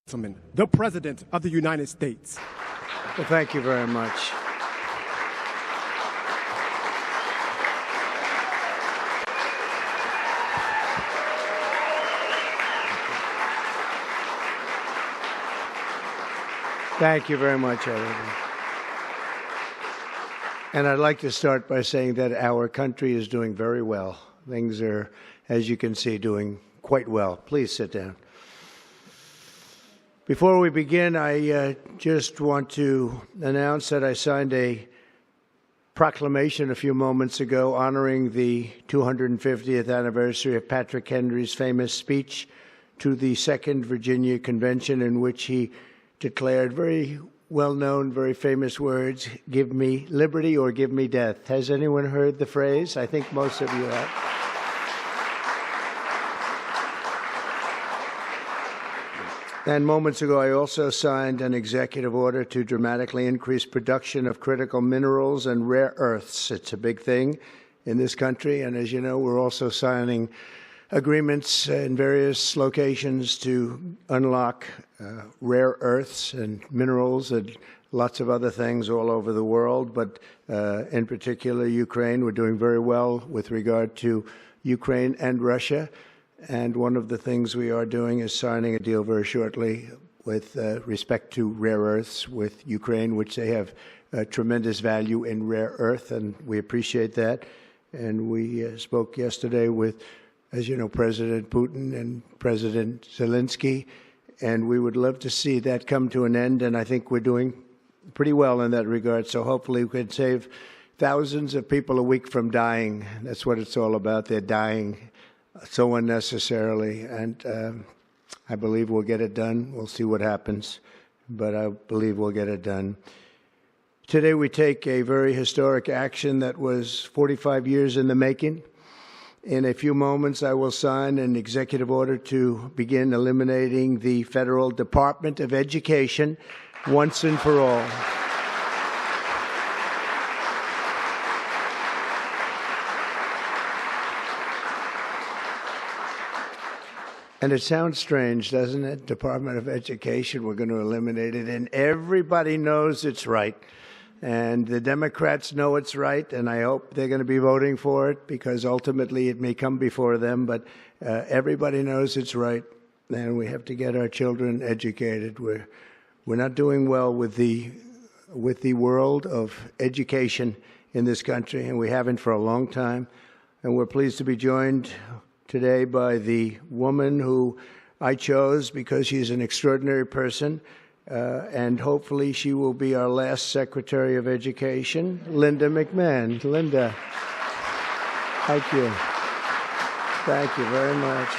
Gentlemen, the President of the United States. Well, thank you very much. Thank you very much, everyone. And I'd like to start by saying that our country is doing very well. Things are, as you can see, doing quite well. Please sit down. Before we begin, I just want to announce that I signed a proclamation a few moments ago honoring the 250th anniversary of Patrick Henry's famous speech to the Second Virginia Convention, in which he declared very well-known, very famous words, "Give me liberty or give me death." Has anyone heard the phrase? I think most of you have. And moments ago, I also signed an executive order to dramatically increase production of critical minerals and rare earths. It's a big thing in this country, and as you know, we're also signing agreements in various locations to unlock rare earths and minerals and lots of other things all over the world, but in particular Ukraine. We're doing very well with regard to Ukraine and Russia. And one of the things we are doing is signing a deal very shortly with respect to rare earths with Ukraine, which they have tremendous value in rare earth, and we appreciate that. And we spoke yesterday with, as you know, President Putin and President Zelensky, and we would love to see that come to an end, and I think we're doing pretty well in that regard. So hopefully we can save thousands of people a week from dying. That's what it's all about. They're dying so unnecessarily, and I believe we'll get it done. We'll see what happens, but I believe we'll get it done. Today we take a very historic action that was 45 years in the making. In a few moments, I will sign an executive order to begin eliminating the Federal Department of Education once and for all. And it sounds strange, doesn't it? Department of Education, we're going to eliminate it. And everybody knows it's right. And the Democrats know it's right, and I hope they're going to be voting for it, because ultimately it may come before them. But everybody knows it's right, and we have to get our children educated. We're not doing well with the world of education in this country, and we haven't for a long time. And we're pleased to be joined today by the woman who I chose because she's an extraordinary person, and hopefully she will be our last Secretary of Education, Linda McMahon. Linda, thank you. Thank you very much.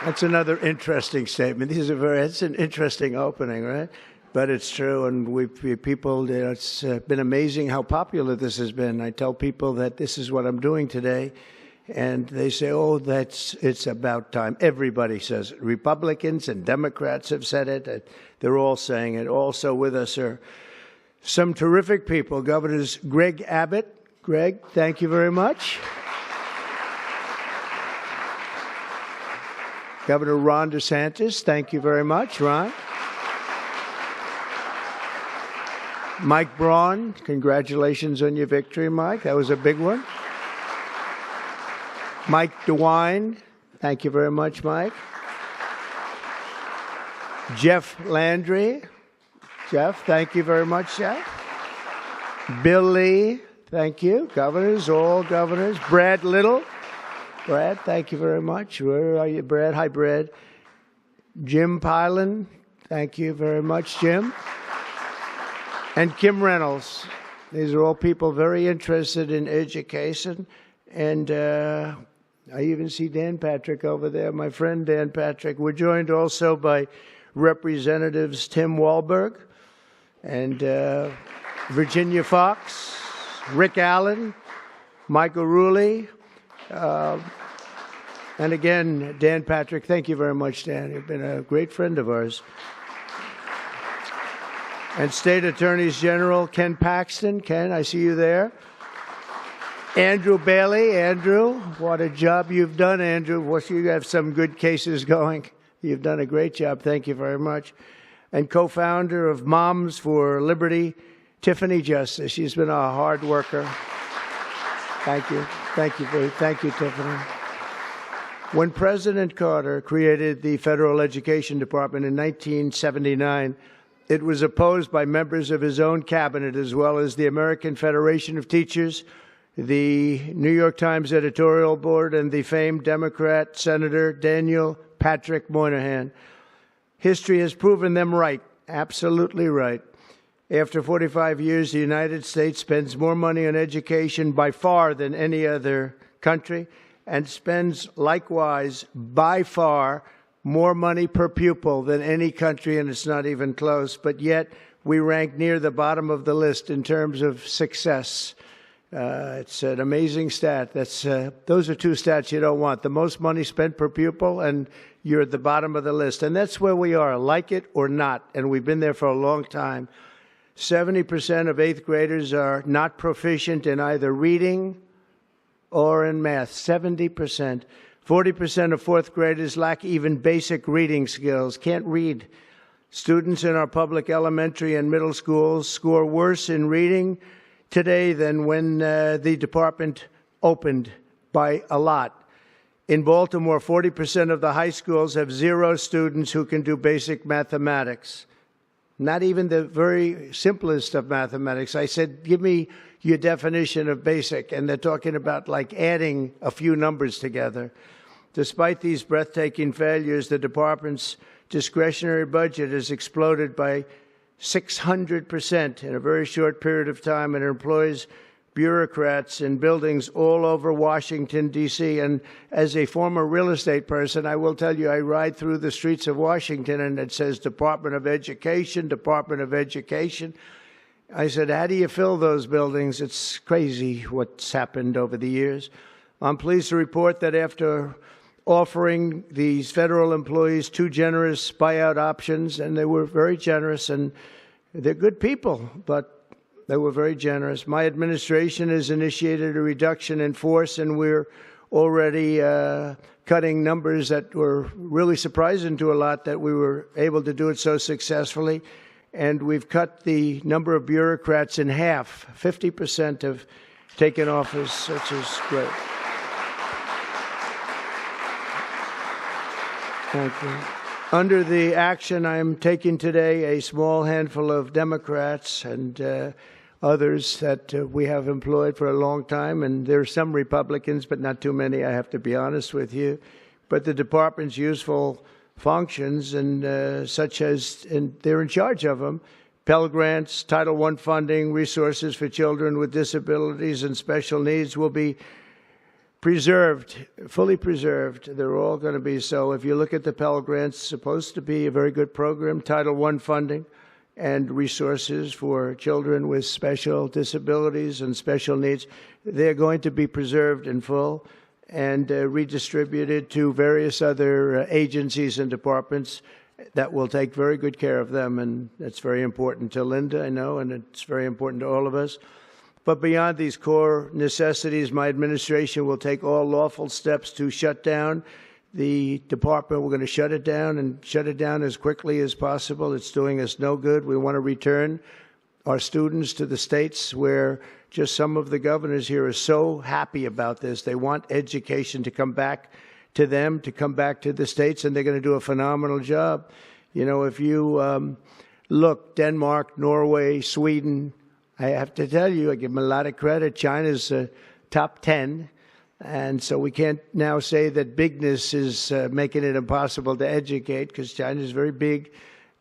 That's another interesting statement. It's an interesting opening, right? But it's true, and it's been amazing how popular this has been. I tell people that this is what I'm doing today, and they say, "Oh, it's about time." Everybody says it. Republicans and Democrats have said it. They're all saying it. Also with us are some terrific people. Governors Greg Abbott. Greg, thank you very much. Governor Ron DeSantis, thank you very much, Ron. Mike Braun, congratulations on your victory, Mike. That was a big one. Mike DeWine, thank you very much, Mike. Jeff Landry. Jeff, thank you very much, Jeff. Bill Lee, thank you. Governors, all governors. Brad Little. Brad, thank you very much. Where are you, Brad? Hi, Brad. Jim Pilan, thank you very much, Jim. And Kim Reynolds. These are all people very interested in education. And I even see Dan Patrick over there, my friend Dan Patrick. We're joined also by Representatives Tim Walberg and Virginia Fox, Rick Allen, Michael Rulli, and again, Dan Patrick. Thank you very much, Dan. You've been a great friend of ours. And State Attorneys General Ken Paxton. Ken, I see you there. Andrew Bailey. Andrew, what a job you've done, Andrew. You have some good cases going. You've done a great job. Thank you very much. And co-founder of Moms for Liberty, Tiffany Justice. She's been a hard worker. Thank you. Thank you, Tiffany. When President Carter created the Federal Education Department in 1979, it was opposed by members of his own cabinet, as well as the American Federation of Teachers, the New York Times editorial board, and the famed Democrat Senator Daniel Patrick Moynihan. History has proven them right, absolutely right. After 45 years, the United States spends more money on education by far than any other country, and spends likewise by far more money per pupil than any country, and it's not even close. But yet we rank near the bottom of the list in terms of success. It's an amazing stat. Those are two stats you don't want. The most money spent per pupil, and you're at the bottom of the list. And that's where we are, like it or not, and we've been there for a long time. 70% of eighth graders are not proficient in either reading or in math, 70%. 40% of fourth graders lack even basic reading skills, can't read. Students in our public elementary and middle schools score worse in reading today than when the department opened, by a lot. In Baltimore, 40% of the high schools have 0 students who can do basic mathematics. Not even the very simplest of mathematics. I said, give me your definition of basic, and they're talking about like adding a few numbers together. Despite these breathtaking failures, the department's discretionary budget has exploded by 600% in a very short period of time, and employs bureaucrats in buildings all over Washington, D.C. And as a former real estate person, I will tell you, I ride through the streets of Washington, and it says Department of Education, Department of Education. I said, how do you fill those buildings? It's crazy what's happened over the years. I'm pleased to report that after offering these federal employees 2 generous buyout options, and they were very generous, and they're good people, but they were very generous. My administration has initiated a reduction in force, and we're already cutting numbers that were really surprising to a lot, that we were able to do it so successfully. And we've cut the number of bureaucrats in half. 50% have taken office, which is great. Thank you. Under the action I'm taking today, a small handful of Democrats and others that we have employed for a long time, and there are some Republicans, but not too many, I have to be honest with you. But the department's useful functions, and such as, and they're in charge of them, Pell Grants, Title I funding, resources for children with disabilities and special needs will be preserved, fully preserved. They're all going to be so. If you look at the Pell Grants, it's supposed to be a very good program, Title I funding, and resources for children with special disabilities and special needs. They're going to be preserved in full and redistributed to various other agencies and departments that will take very good care of them. And that's very important to Linda, I know, and it's very important to all of us. But beyond these core necessities, my administration will take all lawful steps to shut down the department. We're going to shut it down, and shut it down as quickly as possible. It's doing us no good. We want to return our students to the states, where just some of the governors here are so happy about this. They want education to come back to them, to come back to the states, and they're going to do a phenomenal job. You know, if you look, Denmark, Norway, Sweden, I have to tell you, I give them a lot of credit. China's top 10. And so we can't now say that bigness is making it impossible to educate, because China is very big.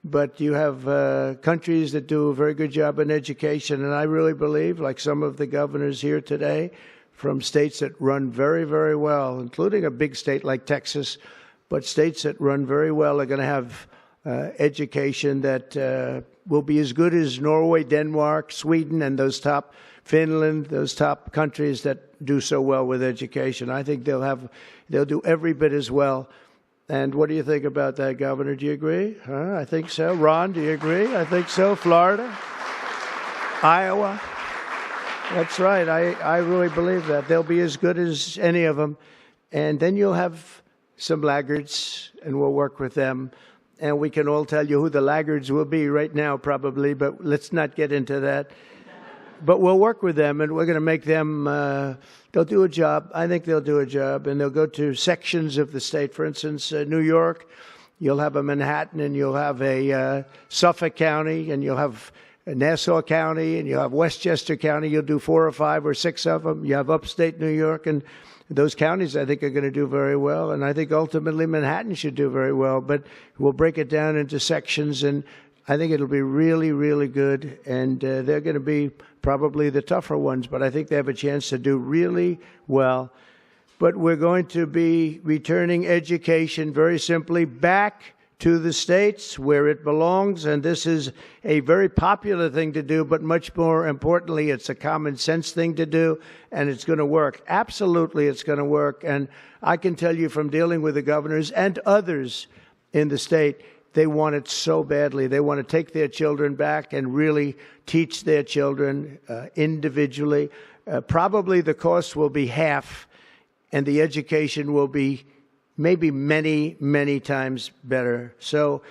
But you have countries that do a very good job in education. And I really believe, like some of the governors here today, from states that run very, very well, including a big state like Texas, but states that run very well are going to have education that will be as good as Norway, Denmark, Sweden, and those top, Finland, those top countries that do so well with education. I think they'll do every bit as well. And what do you think about that, Governor? Do you agree? I think so. Ron, do you agree? I think so. Florida? Iowa? That's right. I really believe that. They'll be as good as any of them. And then you'll have some laggards, and we'll work with them. And we can all tell you who the laggards will be right now, probably, but let's not get into that. But we'll work with them, and we're going to make them, they'll do a job. I think they'll do a job, and they'll go to sections of the state. For instance, New York, you'll have a Manhattan, and you'll have a Suffolk County, and you'll have Nassau County, and you'll have Westchester County. You'll do 4 or 5 or 6 of them. You have upstate New York, and those counties, I think, are going to do very well. And I think ultimately Manhattan should do very well. But we'll break it down into sections, and I think it'll be really, really good. And they're going to be probably the tougher ones, but I think they have a chance to do really well. But we're going to be returning education very simply back to the states where it belongs, and this is a very popular thing to do, but much more importantly, it's a common sense thing to do, and it's going to work. Absolutely, it's going to work, and I can tell you from dealing with the governors and others in the state, they want it so badly. They want to take their children back and really teach their children individually. Probably the cost will be half, and the education will be maybe many, many times better. So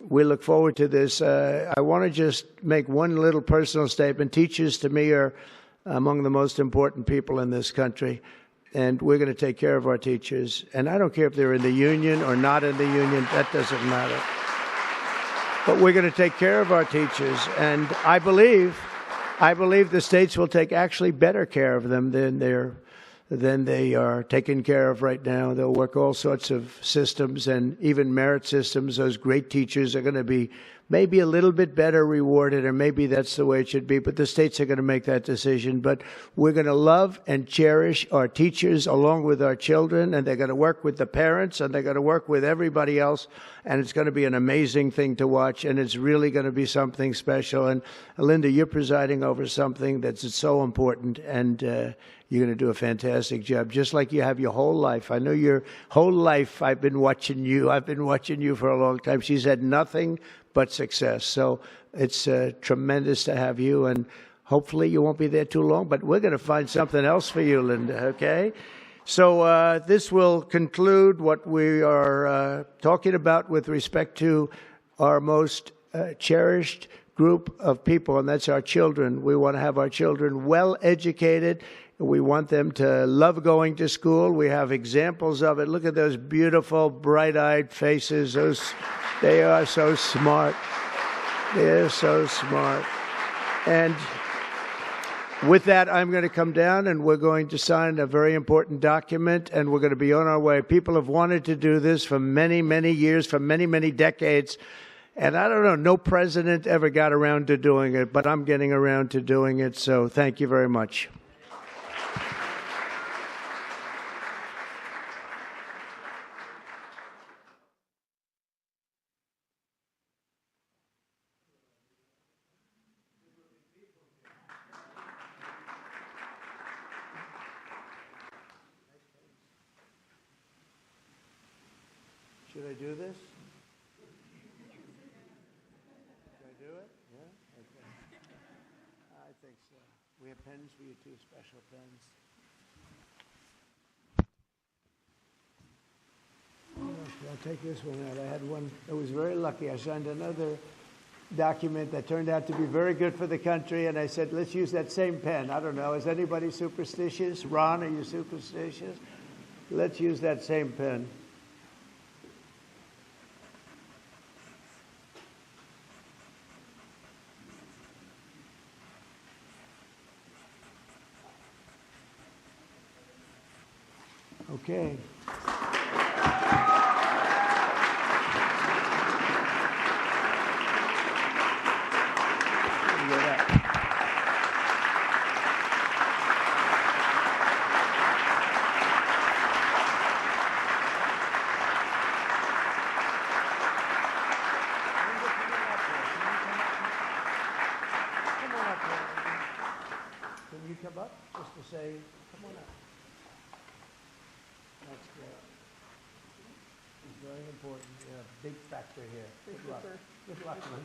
we look forward to this. I want to just make one little personal statement. Teachers, to me, are among the most important people in this country, and we're going to take care of our teachers. And I don't care if they're in the union or not in the union. That doesn't matter. But we're going to take care of our teachers, and I believe the states will take actually better care of them than they are taken care of right now. They'll work all sorts of systems and even merit systems. Those great teachers are going to be maybe a little bit better rewarded, or maybe that's the way it should be, but the states are going to make that decision. But we're going to love and cherish our teachers along with our children, and they're going to work with the parents, and they're going to work with everybody else, and it's going to be an amazing thing to watch, and it's really going to be something special. And Linda, you're presiding over something that's so important, and you're going to do a fantastic job, just like you have your whole life. I know your whole life I've been watching you. I've been watching you for a long time. She's had nothing but success. So it's tremendous to have you, and hopefully you won't be there too long, but we're going to find something else for you, Linda, okay? So this will conclude what we are talking about with respect to our most cherished group of people, and that's our children. We want to have our children well educated. We want them to love going to school. We have examples of it. Look at those beautiful, bright-eyed faces. They are so smart. They're so smart. And with that, I'm going to come down, and we're going to sign a very important document, and we're going to be on our way. People have wanted to do this for many, many years, for many, many decades. And I don't know, no president ever got around to doing it, but I'm getting around to doing it. So thank you very much. Should I do this? Should I do it? Yeah? Okay. I think so. We have pens for you too, special pens. I'll take this one out. I had one that was very lucky. I signed another document that turned out to be very good for the country, and I said, let's use that same pen. I don't know. Is anybody superstitious? Ron, are you superstitious? Let's use that same pen. Okay. Can you come up just to say, come on up? That's great. It's very important. You're a big factor here. Good luck. Good luck, man.